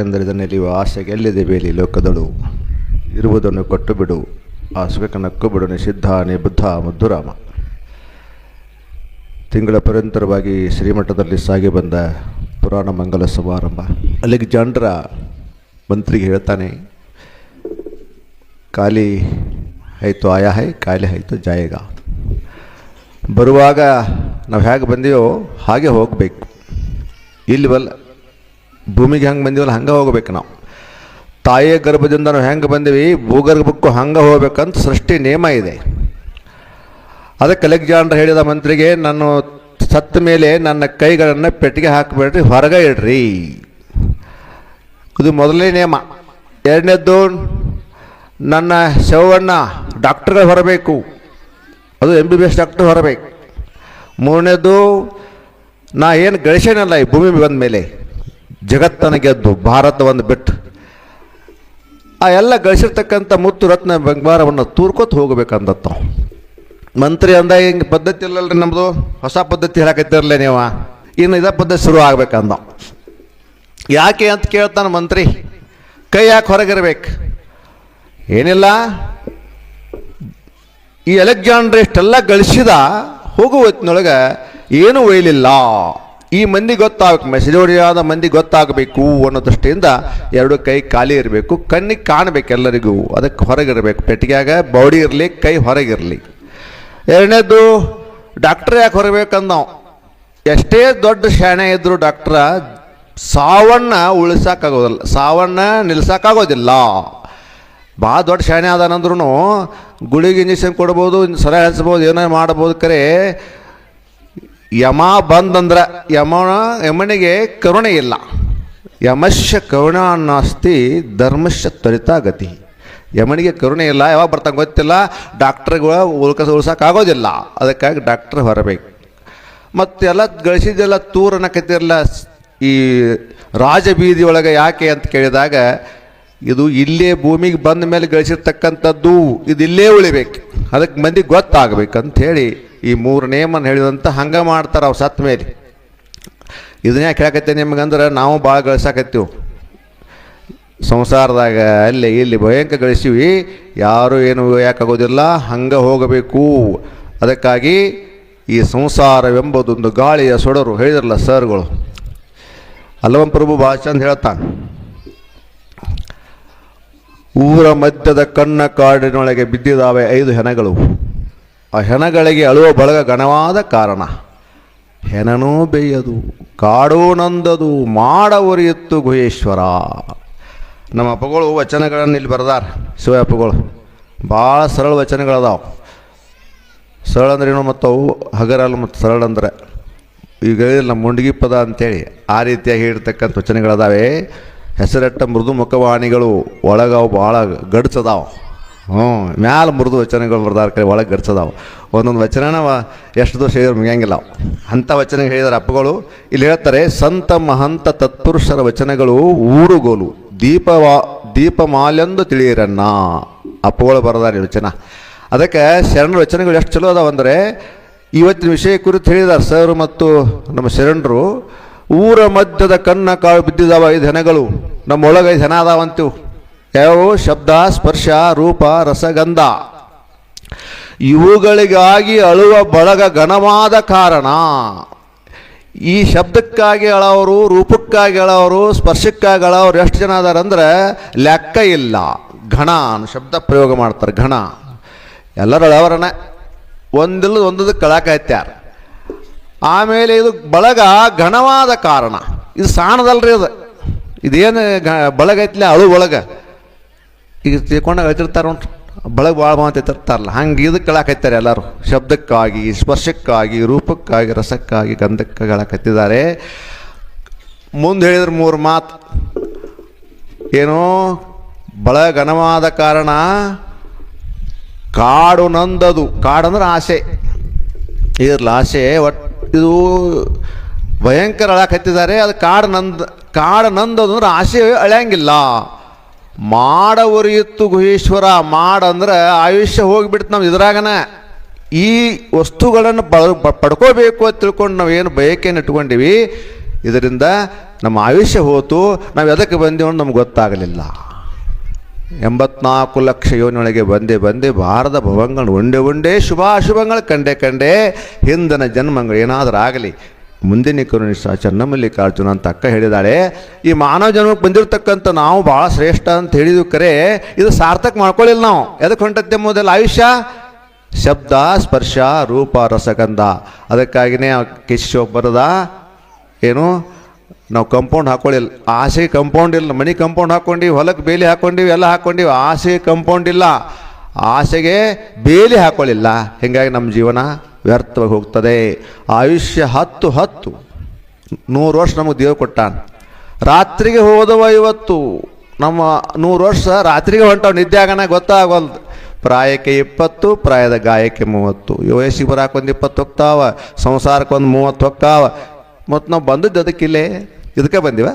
ಎಂದರಿದನೆಲಿಯುವ ಆಸೆಗೆ ಎಲ್ಲಿದೆ ಬೇಲಿ ಲೋಕದಳು ಇರುವುದನ್ನು ಕೊಟ್ಟು ಬಿಡು ಆ ಸುಖಕ್ಕೆ ನಕ್ಕು ಬಿಡು ನಿಷಿದ್ಧಾನೆ ಬುದ್ಧ ಮುದ್ದುರಾಮ. ತಿಂಗಳ ಪರ್ಯಂತರವಾಗಿ ಶ್ರೀಮಠದಲ್ಲಿ ಸಾಗಿ ಬಂದ ಪುರಾಣ ಮಂಗಲ ಸಮಾರಂಭ. ಅಲೆಕ್ಸಾಂಡ್ರ ಮಂತ್ರಿಗೆ ಹೇಳ್ತಾನೆ, ಖಾಲಿ ಆಯಿತು ಆಯಾ ಹೈ, ಖಾಲಿ ಆಯಿತು ಜಾಯೇಗ. ಬರುವಾಗ ನಾವು ಹೇಗೆ ಬಂದೀವೋ ಹಾಗೆ ಹೋಗಬೇಕು. ಇಲ್ಲಿ ಬಲ್ಲ ಭೂಮಿಗೆ ಹೆಂಗೆ ಬಂದೀವಲ್ಲ ಹಂಗೆ ಹೋಗ್ಬೇಕು. ನಾವು ತಾಯಿಯ ಗರ್ಭದಿಂದ ನಾವು ಹೆಂಗೆ ಬಂದೀವಿ ಭೂಗರ್ಭಕ್ಕೂ ಹಂಗೆ ಹೋಗ್ಬೇಕಂತ ಸೃಷ್ಟಿ ನಿಯಮ ಇದೆ. ಅದಕ್ಕೆ ಅಲೆಕ್ಸಾಂಡ್ರ ಹೇಳಿದ ಮಂತ್ರಿಗೆ, ನಾನು ಸತ್ತ ಮೇಲೆ ನನ್ನ ಕೈಗಳನ್ನು ಪೆಟ್ಟಿಗೆ ಹಾಕಬೇಡ್ರಿ, ಹೊರಗೆ ಇಡ್ರಿ. ಇದು ಮೊದಲನೇ ನಿಯಮ. ಎರಡನೇದ್ದು, ನನ್ನ ಶವವನ್ನು ಡಾಕ್ಟರ್ಗಳು ಹೊರಬೇಕು, ಅದು MBBS ಡಾಕ್ಟರ್ ಹೊರಬೇಕು. ಮೂರನೇದು, ನಾ ಏನು ಗಳಿಸೇನಲ್ಲ ಈ ಭೂಮಿ ಬಂದ ಮೇಲೆ ಜಗತ್ತನ್ನು ಗೆದ್ದು ಭಾರತವನ್ನು ಬಿಟ್ಟು ಆ ಎಲ್ಲ ಗಳಿಸಿರ್ತಕ್ಕಂಥ ಮುತ್ತು ರತ್ನ ಬಂಗಾರವನ್ನು ತೂರ್ಕೋತ ಹೋಗ್ಬೇಕಂದತ್ತ. ಮಂತ್ರಿ ಅಂದಾಗ ಹಿಂಗೆ ಪದ್ಧತಿ ಇಲ್ಲಲ್ರಿ ನಮ್ಮದು, ಹೊಸ ಪದ್ಧತಿ ಹೇಳಕತ್ತಿರಲೇ ನೀವು, ಇನ್ನು ಇದೇ ಪದ್ಧತಿ ಶುರು ಆಗ್ಬೇಕಂದ. ಯಾಕೆ ಅಂತ ಕೇಳ್ತಾನೆ ಮಂತ್ರಿ. ಕೈ ಯಾಕೆ ಹೊರಗಿರ್ಬೇಕು? ಏನಿಲ್ಲ, ಈ ಅಲೆಕ್ಸಾಂಡ್ರ್ ಇಷ್ಟೆಲ್ಲ ಗಳಿಸಿದ ಹೋಗುವ ಹೊತ್ತಿನೊಳಗೆ ಏನೂ ಒಯ್ಲಿಲ್ಲ, ಈ ಮಂದಿ ಗೊತ್ತಾಗಬೇಕು, ಮೆಸೇಜೋಡಿಯಾದ ಮಂದಿ ಗೊತ್ತಾಗಬೇಕು ಅನ್ನೋ ದೃಷ್ಟಿಯಿಂದ ಎರಡು ಕೈ ಖಾಲಿ ಇರಬೇಕು, ಕಣ್ಣಿಗೆ ಕಾಣಬೇಕು ಎಲ್ಲರಿಗೂ. ಅದಕ್ಕೆ ಹೊರಗಿರಬೇಕು, ಪೆಟ್ಟಿಗೆಯಾಗ ಬಾಡಿ ಇರಲಿ, ಕೈ ಹೊರಗಿರಲಿ. ಎರಡನೇದು, ಡಾಕ್ಟ್ರ್ ಯಾಕೆ ಹೊರಬೇಕಂದ ನಾವು, ಎಷ್ಟೇ ದೊಡ್ಡ ಶಾಣೆ ಇದ್ದರೂ ಡಾಕ್ಟ್ರ ಸಾವನ್ನು ಉಳಿಸೋಕ್ಕಾಗೋದಿಲ್ಲ, ಸಾವನ್ನು ನಿಲ್ಸೋಕ್ಕಾಗೋದಿಲ್ಲ. ಭಾಳ ದೊಡ್ಡ ಶಾಣೆ ಅದಾನಂದ್ರೂ ಗುಳಿಗೆ ಇಂಜೆಕ್ಷನ್ ಕೊಡ್ಬೋದು, ಸರ ಹಚ್ಬೋದು, ಏನೋ ಮಾಡ್ಬೋದು. ಕರೆ ಯಮ ಬಂದಂದ್ರೆ ಯಮನಿಗೆ ಕರುಣೆ ಇಲ್ಲ. ಯಮಶ್ಯ ಕರುಣ ನಾಸ್ತಿ ಧರ್ಮಶ್ಯ ತ್ವರಿತಾಗತಿ. ಯಮನಿಗೆ ಕರುಣೆ ಇಲ್ಲ, ಯಾವಾಗ ಬರ್ತಾನೆ ಗೊತ್ತಿಲ್ಲ. ಡಾಕ್ಟ್ರುಗಳು ಉಳ್ಸೋಕ್ಕಾಗೋದಿಲ್ಲ, ಅದಕ್ಕಾಗಿ ಡಾಕ್ಟ್ರ್ ಹೊರಬೇಕು. ಮತ್ತು ಎಲ್ಲ ಗಳಿಸಿದ್ದೆಲ್ಲ ತೂರನಕತ್ತಿರಲ್ಲ ಈ ರಾಜಬೀದಿ ಒಳಗೆ. ಯಾಕೆ ಅಂತ ಕೇಳಿದಾಗ, ಇದು ಇಲ್ಲೇ ಭೂಮಿಗೆ ಬಂದ ಮೇಲೆ ಗಳಿಸಿರ್ತಕ್ಕಂಥದ್ದು, ಇದು ಇಲ್ಲೇ ಉಳಿಬೇಕು, ಅದಕ್ಕೆ ಮಂದಿಗೆ ಗೊತ್ತಾಗಬೇಕಂತ ಹೇಳಿ ಈ ಮೂರು ನೇಮನ್ನು ಹೇಳಿದಂಥ ಹಂಗೆ ಮಾಡ್ತಾರೆ ಅವ್ರು ಸತ್ತ ಮೇಲೆ. ಇದನ್ನ ಯಾಕೆ ಹೇಳಕತ್ತೆ ನಿಮಗಂದ್ರೆ, ನಾವು ಭಾಳ ಗಳಿಸಾಕತ್ತೀವಿ ಸಂಸಾರದಾಗ, ಅಲ್ಲಿ ಇಲ್ಲಿ ಭಯಂಕರ ಗಳಿಸೀವಿ, ಯಾರೂ ಏನು ಯಾಕಾಗೋದಿಲ್ಲ, ಹಂಗೆ ಹೋಗಬೇಕು. ಅದಕ್ಕಾಗಿ ಈ ಸಂಸಾರವೆಂಬುದೊಂದು ಗಾಳಿಯ ಸೊಡರು ಹೇಳಿದ್ರಲ್ಲ ಸರ್ಗಳು. ಅಲ್ಲವಂ ಪ್ರಭು ಭಾಳ ಚಂದ ಹೇಳ್ತಾನೆ, ಊರ ಮಧ್ಯದ ಕಣ್ಣ ಕಾಡಿನೊಳಗೆ ಬಿದ್ದಿದ್ದಾವೆ 5 ಹೆಣಗಳು. ಆ ಹೆಣಗಳಿಗೆ ಅಳುವ ಬಳಗ ಘನವಾದ ಕಾರಣ. ಹೆಣನೂ ಬೇಯದು, ಕಾಡೂ ನಂದದು, ಮಾಡ ಉರಿಯಿತ್ತು ಗುಹೇಶ್ವರ. ನಮ್ಮ ಅಪ್ಪಗಳು ವಚನಗಳನ್ನು ಇಲ್ಲಿ ಬರೆದಾರ, ಶಿವ ಅಪ್ಪಗಳು. ಭಾಳ ಸರಳ ವಚನಗಳದಾವೆ. ಸರಳ ಅಂದ್ರೆ ಏನು, ಮತ್ತು ಅವು ಹಗರಲ್ಲ, ಮತ್ತು ಸರಳ ಅಂದ್ರೆ ಈಗ ನಮ್ಮ ಮುಂಡಗಿ ಪದ ಅಂತೇಳಿ ಆ ರೀತಿಯಾಗಿ ಹೇಳಿರ್ತಕ್ಕಂಥ ವಚನಗಳದಾವೆ. ಹೆಸರೆಟ್ಟ ಮೃದು ಮುಖವಾಣಿಗಳು, ಒಳಗವು ಭಾಳ ಗಡ್ಸದಾವ. ಮ್ಯಾಲ ಮೃದು ವಚನಗಳು ಬರ್ದಾರ, ಕಡೆ ಒಳಗೆ ಗಡ್ಸದಾವ. ಒಂದೊಂದು ವಚನನ ಎಷ್ಟು ದೋಷ ಹೇಳಿದ್ರು ಮುಗಿಯಂಗಿಲ್ಲ. ಅಂಥ ವಚನ ಹೇಳಿದಾರೆ ಅಪ್ಪಗಳು. ಇಲ್ಲಿ ಹೇಳ್ತಾರೆ, ಸಂತ ಮಹಂತ ತತ್ಪುರುಷರ ವಚನಗಳು ಊರುಗೋಲು, ದೀಪಮಾಲೆಂದು ತಿಳಿಯಿರನ್ನ. ಅಪ್ಪಗಳು ಬರದಾರೆ ವಚನ. ಅದಕ್ಕೆ ಶರಣರ ವಚನಗಳು ಎಷ್ಟು ಚಲೋ ಅದಾವಂದರೆ, ಇವತ್ತಿನ ವಿಷಯ ಕುರಿತು ಹೇಳಿದ್ದಾರೆ ಸರ್ ಮತ್ತು ನಮ್ಮ ಶರಣರು. ಊರ ಮಧ್ಯದ ಕಣ್ಣ ಕಾಳು ಬಿದ್ದಿದ್ದಾವ 5 ಹೆಣಗಳು, ನಮ್ಮೊಳಗೆ 5 ಹೆಣ ಅದಾವಂತೀವಿ. ಯಾವ? ಶಬ್ದ, ಸ್ಪರ್ಶ, ರೂಪ, ರಸಗಂಧ. ಇವುಗಳಿಗಾಗಿ ಅಳುವ ಬಳಗ ಘನವಾದ ಕಾರಣ. ಈ ಶಬ್ದಕ್ಕಾಗಿ ಅಳವರು, ರೂಪಕ್ಕಾಗಿ ಅಳವರು, ಸ್ಪರ್ಶಕ್ಕಾಗಿ ಅಳವರು ಎಷ್ಟು ಜನ ಅದಾರಂದ್ರೆ ಲೆಕ್ಕ ಇಲ್ಲ. ಘಣ ಶಬ್ದ ಪ್ರಯೋಗ ಮಾಡ್ತಾರೆ, ಘಣ. ಎಲ್ಲರೂ ಅಳವರನ ಒಂದಿಲ್ಲದ ಒಂದಕ್ಕೆ ಕಳಕಾಯ್ತ್ಯಾರ. ಆಮೇಲೆ ಇದು ಬಳಗ ಘನವಾದ ಕಾರಣ. ಇದು ಸಾಣದಲ್ರಿ, ಅದು ಇದೇನು ಬಳಗ ಐತ್ಲೆ ಅಳು ಒಳಗ. ಈಗ ತಿಳ್ಕೊಂಡಾಗ ಹೇಳ್ತಿರ್ತಾರೆ ಉಂಟು, ಬಳಗ ಭಾಳ ಮಾತಿರ್ತಾರಲ್ಲ, ಹಂಗೆ ಇದಕ್ಕೆ ಕಳಾಕೈತಾರೆ ಎಲ್ಲರೂ. ಶಬ್ದಕ್ಕಾಗಿ, ಸ್ಪರ್ಶಕ್ಕಾಗಿ, ರೂಪಕ್ಕಾಗಿ, ರಸಕ್ಕಾಗಿ, ಗಂಧಕ್ಕಾಗಿ ಕಳಕತ್ತಿದ್ದಾರೆ. ಮುಂದೆ ಹೇಳಿದ್ರೆ 3 ಮಾತು. ಏನೋ ಬಳಗ ಘನವಾದ ಕಾರಣ, ಕಾಡು ನಂದದು. ಕಾಡಂದ್ರೆ ಆಸೆ ಇರಲ್ಲ, ಆಸೆ. ಒಟ್ಟು ಇದು ಭಯಂಕರ ಅಳಕತ್ತಿದ್ದಾರೆ. ಅದು ಕಾಡು ನಂದದು ಅಂದ್ರೆ ಆಸೆ ಅಳ್ಯಂಗಿಲ್ಲ. ಮಾಡ ಉರಿಯಿತ್ತು ಗುಹೇಶ್ವರ. ಮಾಡಂದ್ರೆ ಆಯುಷ್ಯ ಹೋಗಿಬಿಡ್ತು ನಾವು ಇದ್ರಾಗನ. ಈ ವಸ್ತುಗಳನ್ನು ಪಡ್ಕೋಬೇಕು ಅಂತ ತಿಳ್ಕೊಂಡು ನಾವೇನು ಬಯಕೆಯನ್ನು ಇಟ್ಕೊಂಡಿವಿ, ಇದರಿಂದ ನಮ್ಮ ಆಯುಷ್ಯ ಹೋತು, ನಾವು ಎದಕ್ಕೆ ಬಂದೀವಿ ಅಂತ ನಮ್ಗೆ ಗೊತ್ತಾಗಲಿಲ್ಲ. 84 ಲಕ್ಷ ಯೋನಿಯೊಳಗೆ ಬಂದೆ ಭಾರತ ಭವಂಗಳು ಒಂದೇ ಶುಭಾಶುಭಗಳು ಕಂಡೆ ಹಿಂದನ ಜನ್ಮಗಳು ಏನಾದರೂ ಆಗಲಿ, ಮುಂದಿನ ಕರುಣಿಸ ಚನ್ನಮಲ್ಲಿಕಾರ್ಜುನ ಅಂತ ಅಕ್ಕ ಹೇಳಿದಾಳೆ. ಈ ಮಾನವ ಜನ್ಮಕ್ಕೆ ಬಂದಿರತಕ್ಕಂಥ ನಾವು ಭಾಳ ಶ್ರೇಷ್ಠ ಅಂತ ಹೇಳಿದ್ವಿ, ಕರೆ ಇದು ಸಾರ್ಥಕ ಮಾಡ್ಕೊಳ್ಳಿಲ್ಲ ನಾವು. ಎದಕ್ಕೆ ಹೊಂಟತ್ತೆ ಎಂಬುದೆಲ್ಲ ಆಯುಷ್ಯ ಶಬ್ದ ಸ್ಪರ್ಶ ರೂಪ ರಸಗಂಧ. ಅದಕ್ಕಾಗಿಯೇ ಕೇಶವ ಬರದ ಏನು, ನಾವು ಕಂಪೌಂಡ್ ಹಾಕೊಳ್ಳಿಲ್ಲ, ಆಸೆಗೆ ಕಂಪೌಂಡ್ ಇಲ್ಲ. ಮನೆ ಕಂಪೌಂಡ್ ಹಾಕ್ಕೊಂಡಿವಿ, ಹೊಲಕ್ಕೆ ಬೇಲಿ ಹಾಕ್ಕೊಂಡಿವಿ, ಎಲ್ಲ ಹಾಕ್ಕೊಂಡಿವಿ, ಆಸೆಗೆ ಕಂಪೌಂಡ್ ಇಲ್ಲ, ಆಸೆಗೆ ಬೇಲಿ ಹಾಕೊಳ್ಳಿಲ್ಲ. ಹೀಗಾಗಿ ನಮ್ಮ ಜೀವನ ವ್ಯರ್ಥವಾಗಿ ಹೋಗ್ತದೆ. ಆಯುಷ್ಯ 10 100 ವರ್ಷ ನಮಗೆ ದೇವ್ರು ಕೊಟ್ಟಾನ. ರಾತ್ರಿಗೆ ಹೋದವ ಇವತ್ತು ನಮ್ಮ 100 ವರ್ಷ ರಾತ್ರಿಗೆ ಹೊಂಟವು, ನಿದ್ದೆ ಆಗೋಣ ಗೊತ್ತಾಗಲ್ದು. ಪ್ರಾಯಕ್ಕೆ 20, ಪ್ರಾಯದ ಗಾಯಕ್ಕೆ 30. ವಯಸ್ಸಿಗೆ ಬರಾಕ ಒಂದು 20 ಹೋಗ್ತಾವ, ಸಂಸಾರಕ್ಕೆ ಒಂದು 30 ಹೋಗ್ತಾವ. ಮತ್ತು ನಾವು ಬಂದದ್ದು ಅದಕ್ಕಿಲ್ಲೇ ಇದಕ್ಕೆ ಬಂದಿವ,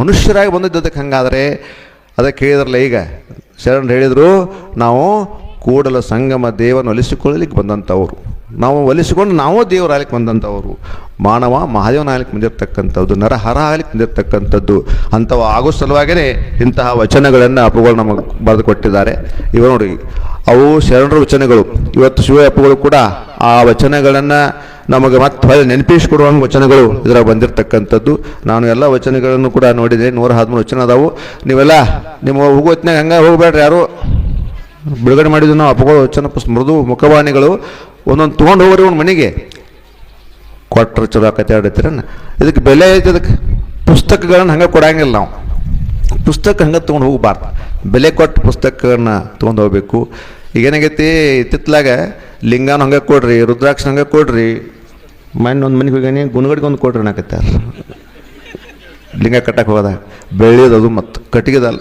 ಮನುಷ್ಯರಾಗಿ ಬಂದದ್ದು ಅದಕ್ಕೆ. ಹಂಗಾದರೆ ಅದಕ್ಕೆ ಹೇಳಿದ್ರಲ್ಲ, ಈಗ ಶರಣರು ಹೇಳಿದರು, ನಾವು ಕೂಡಲ ಸಂಗಮ ದೇವನ ಒಲಿಸಿಕೊಳ್ಳಲಿಕ್ಕೆ ಬಂದಂಥವ್ರು, ನಾವು ಒಲಿಸಿಕೊಂಡು ನಾವು ದೇವರಾಗಲಿಕ್ಕೆ ಬಂದಂಥವ್ರು, ಮಾನವ ಮಹಾದೇವನಾಗಲಿಕ್ಕೆ ಬಂದಿರತಕ್ಕಂಥದ್ದು, ನರಹರ ಆಗಲಿಕ್ಕೆ ಬಂದಿರತಕ್ಕಂಥದ್ದು. ಅಂಥವು ಆಗೋ ಸಲುವಾಗಿಯೇ ಇಂತಹ ವಚನಗಳನ್ನು ಅಪ್ಪುಗಳು ನಮಗೆ ಬರೆದು ಕೊಟ್ಟಿದ್ದಾರೆ. ಇವ ನೋಡಿ, ಅವು ಶರಣರ ವಚನಗಳು. ಇವತ್ತು ಶಿವ ಅಪ್ಪುಗಳು ಕೂಡ ಆ ವಚನಗಳನ್ನು ನಮಗೆ ಮತ್ತೆ ಹೊಳೆ ನೆನಪಿಸಿಕೊಡುವಂಥ ವಚನಗಳು ಇದರಾಗ ಬಂದಿರತಕ್ಕಂಥದ್ದು. ನಾನು ಎಲ್ಲ ವಚನಗಳನ್ನು ಕೂಡ ನೋಡಿದೆ, 113 ವಚನ ಅದಾವು. ನೀವೆಲ್ಲ ನಿಮ್ಮ ಹೋಗೋತ್ನಾಗ ಹಂಗೆ ಹೋಗ್ಬೇಡ್ರಿ, ಯಾರು ಬಿಡುಗಡೆ ಮಾಡಿದ್ವಿ ನಾವು ಅಪ್ಪುಗಳು ವಚನ ಮೃದು ಮುಖವಾಣಿಗಳು. ಒಂದೊಂದು ತೊಗೊಂಡು ಹೋಗ್ರಿ ಒಂದು ಮನೆಗೆ, ಕೊಟ್ಟರು ಚಲೋ ಆಕತೆ ಆಡತ್ತೀರ. ಇದಕ್ಕೆ ಬೆಲೆ ಐತೆ, ಇದಕ್ಕೆ ಪುಸ್ತಕಗಳನ್ನು ಹಂಗೆ ಕೊಡಂಗಿಲ್ಲ ನಾವು. ಪುಸ್ತಕ ಹಂಗೆ ತೊಗೊಂಡು ಹೋಗ್ಬಾರ್ದು, ಬೆಲೆ ಕೊಟ್ಟು ಪುಸ್ತಕಗಳನ್ನ ತೊಗೊಂಡು ಹೋಗ್ಬೇಕು. ಈಗೇನಾಗೈತಿ, ಇತ್ತಿತ್ತಲಾಗ ಲಿಂಗನ ಹಂಗೆ ಕೊಡ್ರಿ, ರುದ್ರಾಕ್ಷ ಹಂಗೆ ಕೊಡ್ರಿ, ಒಂದು ಮನೆಗೆ ಹೋಗಿ ಗುಣಗಡಿಗೆ ಒಂದು ಕೊಡ್ರಿ ಅನ್ನಕತ್ತಾರ. ಲಿಂಗ ಕಟ್ಟಕ್ಕೆ ಹೋದಾಗ ಬೆಳೆಯೋದು ಮತ್ತು ಕಟ್ಟಿಗೆದಲ್ಲ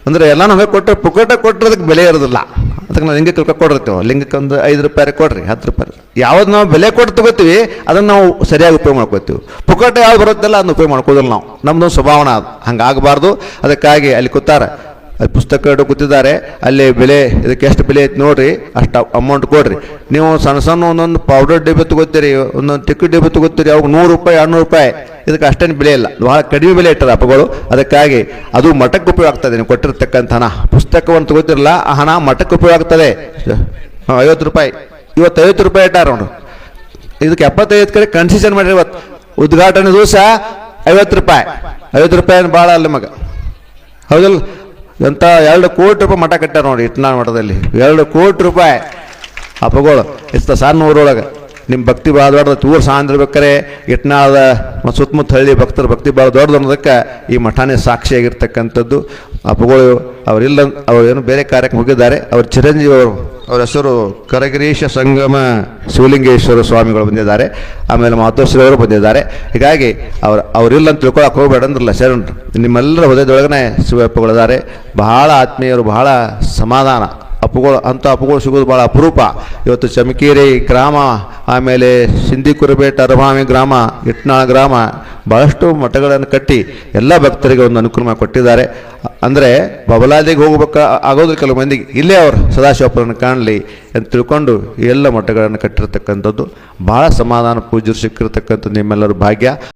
ಅಂದರೆ ಎಲ್ಲನೂ ಹಂಗೆ ಕೊಟ್ಟರೆ ಪುಕ್ಕಟ ಕೊಟ್ಟರೆ ಅದಕ್ಕೆ ಬೆಲೆ ಇರೋದಿಲ್ಲ. ಅದಕ್ಕೆ ನಾವು ಲಿಂಗಕ್ಕೆ ಕೊಟ್ಟಿರ್ತೀವಿ, ಲಿಂಗಕ್ಕೆ ಒಂದು 5 ರೂಪಾಯಿ ಕೊಡ್ರಿ, 10 ರೂಪಾಯಿ. ಯಾವ್ದು ನಾವು ಬೆಲೆ ಕೊಟ್ಟು ತಗೋತೀವಿ ಅದನ್ನು ನಾವು ಸರಿಯಾಗಿ ಉಪಯೋಗ ಮಾಡ್ಕೋತೀವಿ. ಪುಕ್ಕಟ ಯಾವ್ದು ಬರುತ್ತಲ್ಲ ಅದನ್ನ ಉಪಯೋಗ ಮಾಡ್ಕೋದಿಲ್ಲ ನಾವು. ನಮ್ಮದೊಂದು ಸ್ವಭಾವನ ಅದು, ಹಂಗಾಗಬಾರ್ದು. ಅದಕ್ಕಾಗಿ ಅಲ್ಲಿ ಕೂತಾರ, ಅಲ್ಲಿ ಪುಸ್ತಕ ಇಟ್ಟು ಕೂತಿದ್ದಾರೆ, ಅಲ್ಲಿ ಬೆಲೆ ಇದಕ್ಕೆ ಎಷ್ಟು ಬೆಲೆ ಐತೆ ನೋಡ್ರಿ, ಅಷ್ಟು ಅಮೌಂಟ್ ಕೊಡ್ರಿ. ನೀವು ಸಣ್ಣ ಒಂದೊಂದು ಪೌಡರ್ ಡಬ್ಬಿ ತಗೋತೀರಿ, ಒಂದೊಂದು ಟಿಕೆಟ್ ಡಬ್ಬಿ ತಗೋತೀರಿ, ಅವಾಗ 100 ರೂಪಾಯಿ 200 ರೂಪಾಯಿ. ಇದಕ್ಕೆ ಅಷ್ಟೇನು ಬೆಲೆ ಇಲ್ಲ, ಭಾಳ ಕಡಿಮೆ ಬೆಲೆ ಇಟ್ಟಾರೆ ಅಪ್ಪಗಳು. ಅದಕ್ಕಾಗಿ ಅದು ಮಠಕ್ಕೆ ಉಪಯೋಗ ಆಗ್ತದೆ. ನೀವು ಕೊಟ್ಟಿರ್ತಕ್ಕಂಥ ಹಣ, ಪುಸ್ತಕವನ್ನು ತಗೋತಿರಲ್ಲ ಆ ಹಣ ಮಠಕ್ಕೆ ಉಪಯೋಗ ಆಗ್ತದೆ. 50 ರೂಪಾಯಿ, ಇವತ್ತು 50 ರೂಪಾಯಿ ಇಟ್ಟಾರ ನೋಡು. ಇದಕ್ಕೆ 75 ಕಡೆ ಕನ್ಸೆಷನ್ ಮಾಡಿರಿ. ಇವತ್ತು ಉದ್ಘಾಟನೆ ದಿವಸ 50 ರೂಪಾಯಿ. 50 ರೂಪಾಯಿ ಭಾಳ ಅಲ್ಲ ಮಗ, ಹೌದಲ್ಲ? ಎಂಥ 2 ಕೋಟಿ ರೂಪಾಯಿ ಮಠ ಕಟ್ಟಾರ ನೋಡಿ ಇಟ್ನಾಳ್ ಮಠದಲ್ಲಿ. 2 ಕೋಟಿ ರೂಪಾಯಿ ಅಪ್ಪಗಳು. ಇಷ್ಟ ಸಣ್ಣ ಊರೊಳಗೆ ನಿಮ್ಮ ಭಕ್ತಿ ಭಾಳ ದೊಡ್ಡದು. ಊರು ಸಾಂದ್ರಬೇಕಾರೆ ಇಟ್ನಾಳದ ಸುತ್ತಮುತ್ತ ಹಳ್ಳಿ ಭಕ್ತರ ಭಕ್ತಿ ಭಾಳ ದೊಡ್ಡದು ಅನ್ನೋದಕ್ಕೆ ಈ ಮಠನೇ ಸಾಕ್ಷಿಯಾಗಿರ್ತಕ್ಕಂಥದ್ದು. ಅಪ್ಪಗಳು ಅವರಿಲ್ಲ, ಅವರು ಏನು ಬೇರೆ ಕಾರ್ಯಕ್ಕೆ ಹೋಗಿದ್ದಾರೆ. ಅವ್ರ ಚಿರಂಜೀವಿ ಅವರು, ಅವ್ರ ಹೆಸರು ಕರಗಿರೀಶ ಸಂಗಮ ಶಿವಲಿಂಗೇಶ್ವರ ಸ್ವಾಮಿಗಳು ಬಂದಿದ್ದಾರೆ. ಆಮೇಲೆ ಮಾತೋಶ್ರೀ ಅವರು ಬಂದಿದ್ದಾರೆ. ಹೀಗಾಗಿ ಅವರಿಲ್ಲ ಅಂತ ತಿಳ್ಕೊಳಕ್ಕೆ ಹೋಗ್ಬೇಡ ಅಂದ್ರಲ್ಲ ಶರಣರು. ನಿಮ್ಮೆಲ್ಲರ ಹೃದಯದೊಳಗನೆ ಶಿವಪ್ಪಗಳಿದ್ದಾರೆ. ಬಹಳ ಆತ್ಮೀಯರು, ಬಹಳ ಸಮಾಧಾನ ಅಪ್ಪುಗಳು. ಅಂಥ ಅಪ್ಪುಗಳು ಸಿಗೋದು ಭಾಳ ಅಪರೂಪ. ಇವತ್ತು ಚಮಕೇರಿ ಗ್ರಾಮ, ಆಮೇಲೆ ಸಿಂಧಿಕುರಬೇಟ ಅರಭಾಮಿ ಗ್ರಾಮ, ಇಟ್ನಾಳ ಗ್ರಾಮ, ಭಾಳಷ್ಟು ಮಠಗಳನ್ನು ಕಟ್ಟಿ ಎಲ್ಲ ಭಕ್ತರಿಗೆ ಒಂದು ಅನುಕೂಲ ಕೊಟ್ಟಿದ್ದಾರೆ. ಅಂದರೆ ಬಬಲಾದಿಗೆ ಹೋಗ್ಬೇಕು ಆಗೋದ್ರ ಕೆಲವು ಮಂದಿಗೆ ಇಲ್ಲೇ ಅವರು ಸದಾಶಿವಪ್ಪರನ್ನು ಕಾಣಲಿ ಅಂತ ತಿಳ್ಕೊಂಡು ಎಲ್ಲ ಮಠಗಳನ್ನು ಕಟ್ಟಿರ್ತಕ್ಕಂಥದ್ದು. ಭಾಳ ಸಮಾಧಾನ ಪೂಜ್ಯರು ಸಿಕ್ಕಿರ್ತಕ್ಕಂಥದ್ದು ನಿಮ್ಮೆಲ್ಲರ ಭಾಗ್ಯ.